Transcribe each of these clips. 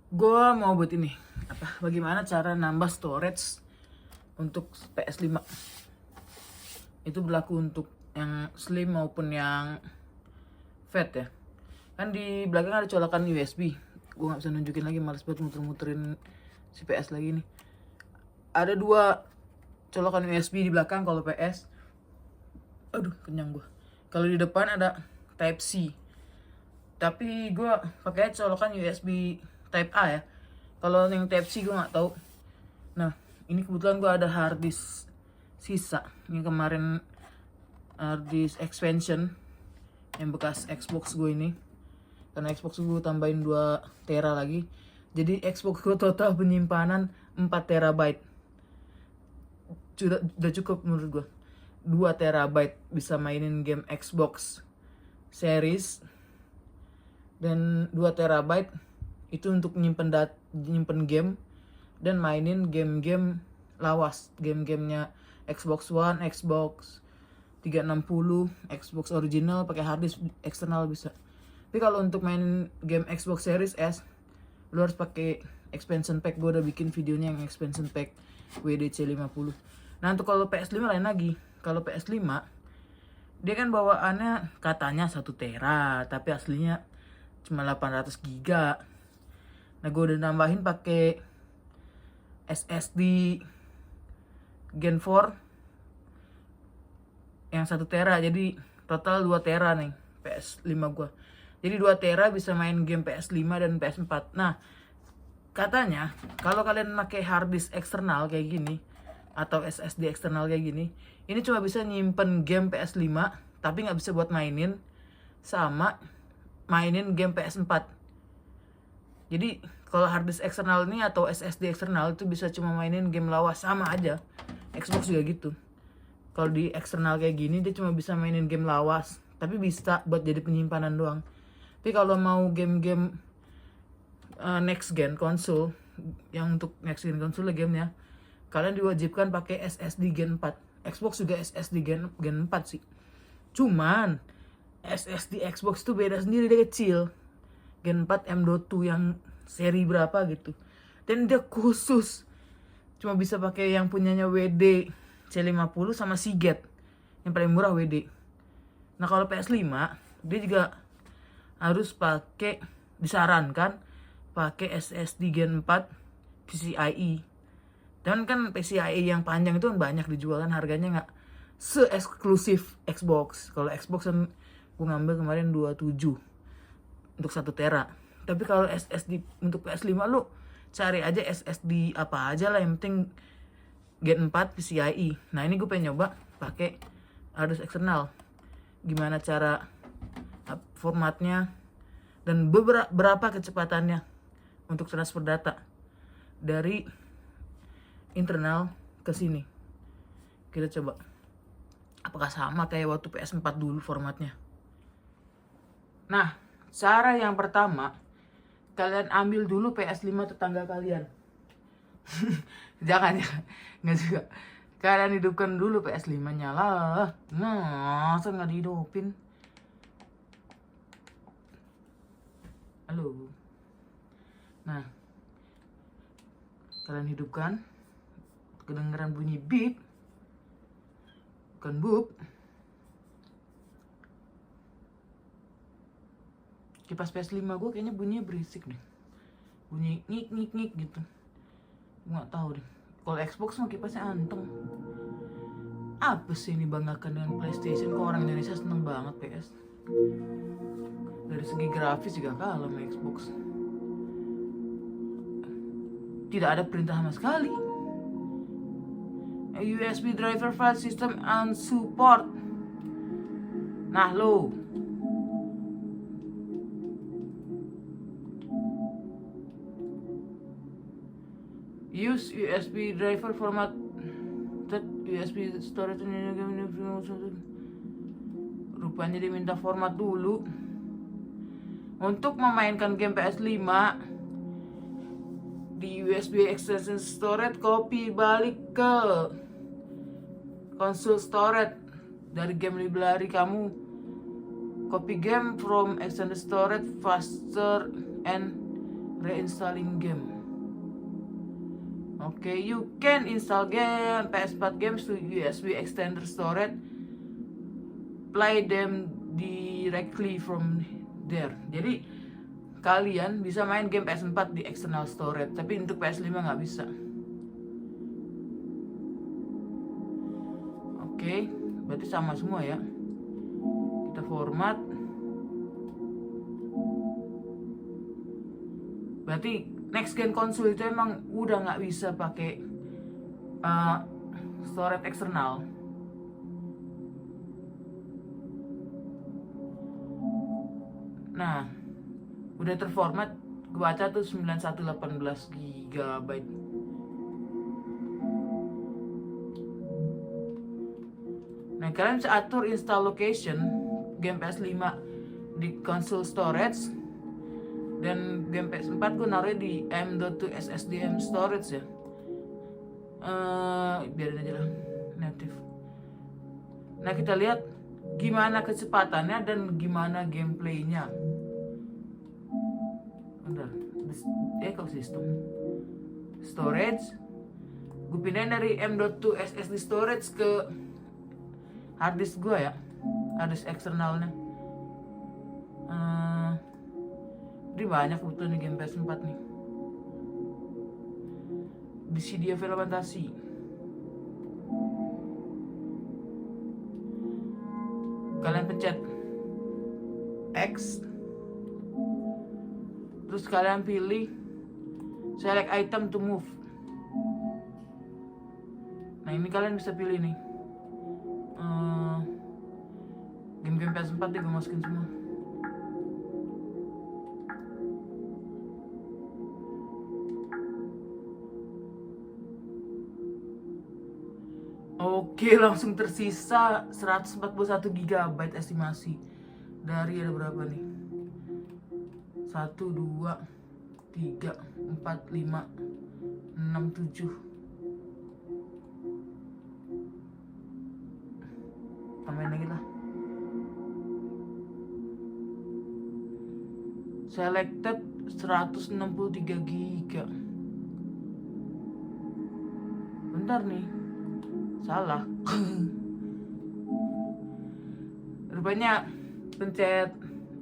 Gue mau buat ini bagaimana cara nambah storage untuk PS5. Itu berlaku untuk yang slim maupun yang fat ya. Kan di belakang ada colokan USB. Gue nggak bisa nunjukin lagi, males banget muter-muterin si PS lagi nih. Ada dua colokan USB di belakang kalau PS. Aduh, kenyang gue. Kalau di depan ada Type C. Tapi gue pakai colokan USB Type A ya. Kalau yang Type C gue nggak tahu. Nah, ini kebetulan gue ada hard disk sisa yang kemarin, hard disk expansion yang bekas Xbox gue ini. Karena Xbox gue tambahin 2 tera lagi. Jadi Xbox gue total penyimpanan 4 terabyte. Udah cukup menurut gue. 2 terabyte bisa mainin game Xbox Series. Dan 2 terabyte itu untuk nyimpen game dan mainin game-game lawas, game-gamenya Xbox One, Xbox 360, Xbox original pakai hard disk eksternal bisa. Tapi kalau untuk main game Xbox Series S, lu harus pakai expansion pack. Gue udah bikin videonya yang expansion pack WDC 50. Nah, untuk kalau PS5 lain lagi. Kalau PS5 dia kan bawaannya katanya 1 tera, tapi aslinya cuma 800 giga. Nah, gue udah nambahin pakai SSD Gen 4 yang 1 tera, jadi total 2 tera nih PS5 gue. Jadi 2 tera bisa main game PS5 dan PS4. Nah, katanya kalau kalian pakai hard disk eksternal kayak gini atau SSD eksternal kayak gini, ini cuma bisa nyimpen game PS5 tapi nggak bisa buat mainin sama mainin game PS4. Jadi kalau hard disk eksternal ini atau SSD eksternal itu bisa cuma mainin game lawas, sama aja. Xbox juga gitu. Kalau di eksternal kayak gini dia cuma bisa mainin game lawas, tapi bisa buat jadi penyimpanan doang. Tapi kalau mau game-game next gen konsol, yang untuk next gen konsol gamenya, kalian diwajibkan pakai SSD Gen 4. Xbox juga SSD Gen 4 sih. Cuman SSD Xbox itu beda sendiri, dia kecil. Gen 4 M.2 yang seri berapa gitu. Dan dia khusus cuma bisa pakai yang punyanya WD C50 sama Seagate. Yang paling murah WD. Nah, kalau PS5 dia juga harus pakai, disarankan pakai SSD Gen 4 PCIe. Dan kan PCIe yang panjang itu kan banyak dijual kan, harganya nggak se-eksklusif Xbox. Kalau Xbox kan gue ngambil kemarin 27 untuk 1 tera. Tapi kalau SSD untuk PS5 lu cari aja SSD apa aja lah, yang penting Gen 4 PCIe. Nah, ini gue pengen nyoba pakai hard disk eksternal. Gimana cara formatnya dan berapa kecepatannya untuk transfer data dari internal ke sini. Kita coba apakah sama kayak waktu PS4 dulu formatnya. Nah, cara yang pertama, kalian ambil dulu PS5 tetangga kalian. Jangan ya, nggak juga. Kalian hidupkan dulu PS5-nya lah. Masa nggak dihidupin? Halo. Nah, kalian hidupkan. Kedengeran bunyi beep, bukan boop. Kipas PS5 gue kayaknya bunyinya berisik deh. Bunyi ngik gitu. Gue gak tahu deh. Kalau Xbox mah kipasnya anteng. Apa sih ini banggakan dengan PlayStation? Kok orang Indonesia seneng banget PS? Dari segi grafis juga kalah sama Xbox. Tidak ada perintah sama sekali. USB driver file system and support. Nah lo, use USB driver format that USB storage. Rupanya diminta format dulu untuk memainkan game PS5 di USB extension storage. Copy balik ke console storage dari game library kamu. Copy game from extended storage faster and reinstalling game. Okay, you can install game PS4 games to USB extender storage. Play them directly from there. Jadi kalian bisa main game PS4 di external storage, tapi untuk PS5 nggak bisa. Oke, berarti sama semua ya. Kita format. Berarti next gen console itu emang udah nggak bisa pakai storage eksternal. Nah, udah terformat, kebaca tuh 9118 GB. Nah, kalian bisa atur install location game PS5 di console storage, dan game PS4 gue naruh di M.2 SSDM storage ya. Biarin aja lah, native. Nah, kita lihat gimana kecepatannya dan gimana gameplaynya. Bentar, ecosystem storage, gue pindahin dari M.2 SSD storage ke harddisk gue ya, harddisk eksternalnya. Jadi banyak betul nih game PS4 nih. Di CD implementasi. Kalian pencet X, terus kalian pilih select item to move. Nah, ini kalian bisa pilih nih game-game PS4 deh, gue masukin semua. Oke, langsung tersisa 141 GB estimasi. Dari ada berapa nih? 1, 2, 3, 4, 5, 6, 7. Tambahin lagi lah. Selected 163 GB. Bentar nih, salah. Rupanya pencet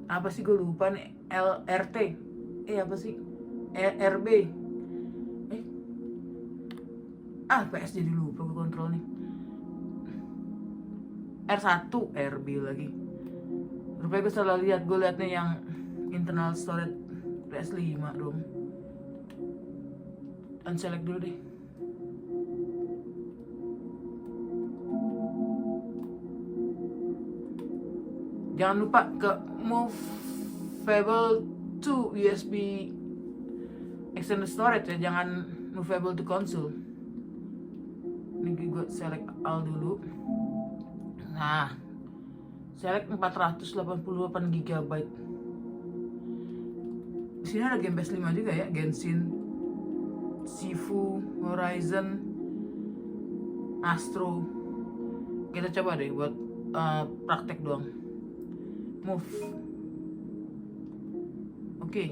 apa sih, gue lupa nih. LRT apa sih, RB PS jadi lupa gue kontrol nih. R1 RB lagi. Rupanya gue salah lihat. Gue liatnya yang internal storage PS5 dong. Unselect dulu deh. Jangan lupa ke movable to USB external storage ya, jangan movable to console. Ini gue select all dulu. Nah, select 488 GB. Di sini ada game PS5 juga ya, Genshin, Sifu, Horizon, Astro. Kita coba deh buat praktek doang. Move. Oke.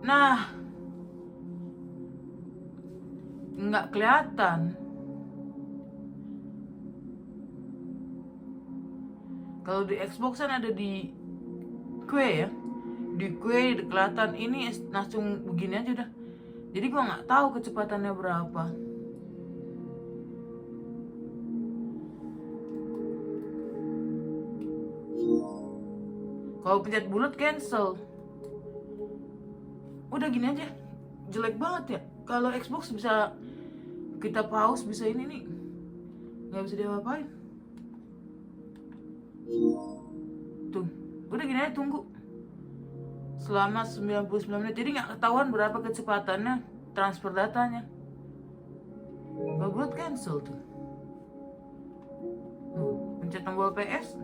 Nah, nggak kelihatan. Kalau di Xbox kan ada di Quay ya, di Quay kelihatan. Ini langsung begini aja udah. Jadi gua nggak tahu kecepatannya berapa. Kalau pencet bulat cancel. Udah gini aja, jelek banget ya. Kalau Xbox bisa kita pause, bisa ini nih, nggak bisa diapa-apain. Tuh, udah gini aja, tunggu selama 99 menit. Jadi nggak ketahuan berapa kecepatannya transfer datanya. Kalau buat cancel tuh, pencet tombol PS,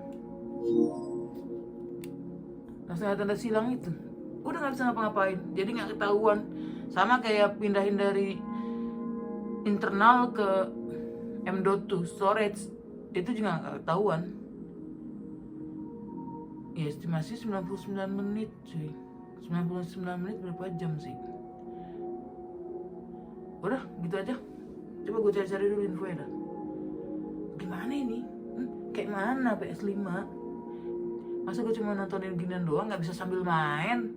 langsung ada tanda silang itu. Udah nggak bisa ngapa-ngapain, jadi nggak ketahuan. Sama kayak pindahin dari internal ke M.2 storage, itu juga nggak ketahuan. Ya, estimasi 99 menit cuy. 99 menit berapa jam sih? Udah gitu aja. Coba gue cari-cari dulu infonya dah. Gimana ini? Kayak mana PS5? Masa gue cuma nontonin ginian doang, gak bisa sambil main?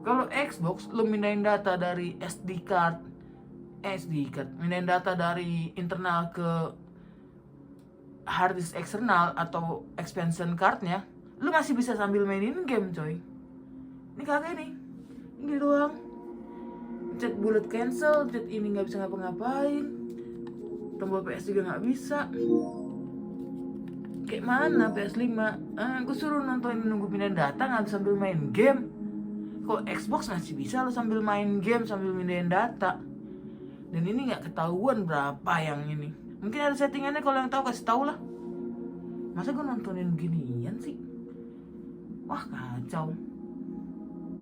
Kalau Xbox, lo mindahin data dari SD card, mindahin data dari internal ke hard disk eksternal atau expansion cardnya, lo masih bisa sambil mainin game coy. Ini kagak nih, ini doang. Chat bullet cancel, chat ini nggak bisa ngapa-ngapain, tombol PS juga nggak bisa. Kayak mana PS5? Gue suruh nontonin nunggu pindahin data nggak sambil main game. Kok Xbox masih bisa lo sambil main game sambil pindahin data. Dan ini nggak ketahuan berapa yang ini. Mungkin ada settingannya, kalau yang tahu kasih tahu lah. Masa gue nontonin ginian sih? Wah kacau.